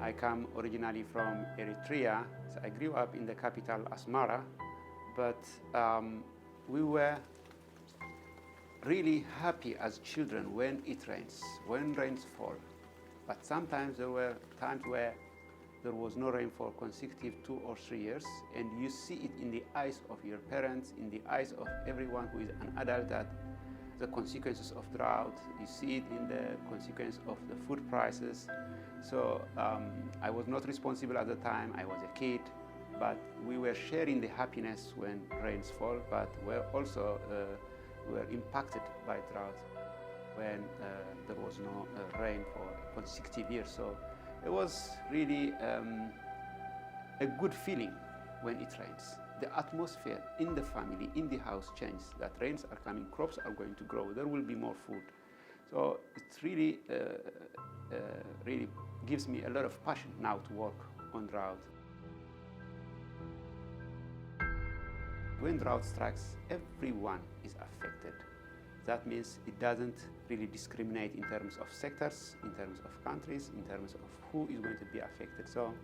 I come originally from Eritrea, so I grew up in the capital Asmara, but we were really happy as children when it rains, when rains fall. But sometimes there were times where there was no rain for consecutive 2 or 3 years, and you see it in the eyes of your parents, in the eyes of everyone who is an adult, that the consequences of drought. You see it in the consequence of the food prices. So I was not responsible at the time. I was a kid, but we were sharing the happiness when rains fall, but we're also were impacted by drought when there was no rain for consecutive years. So it was really a good feeling when it rains. The atmosphere in the family, in the house changes, that rains are coming, crops are going to grow, there will be more food. So it really, really gives me a lot of passion now to work on drought. When drought strikes, everyone is affected. That means it doesn't really discriminate in terms of sectors, in terms of countries, in terms of who is going to be affected. So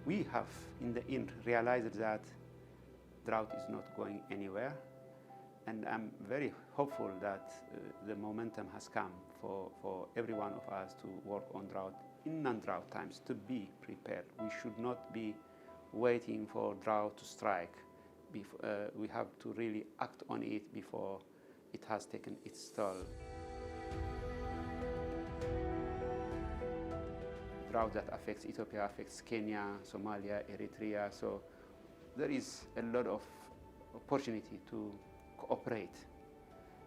we have, in the end, realized that drought is not going anywhere. And I'm very hopeful that the momentum has come for every one of us to work on drought in non-drought times, to be prepared. We should not be waiting for drought to strike. We have to really act on it before it has taken its toll. Drought that affects Ethiopia affects Kenya, Somalia, Eritrea. So there is a lot of opportunity to cooperate.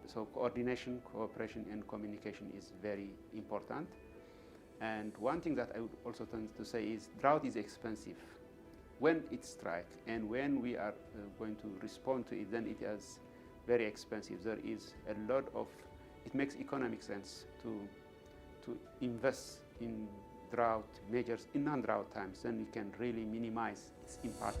So coordination, cooperation, and communication is very important. And one thing that I would also tend to say is drought is expensive. When it strikes and when we are going to respond to it, then it is very expensive. There is a lot of, it makes economic sense to invest in drought measures in non-drought times, then we can really minimize its impact.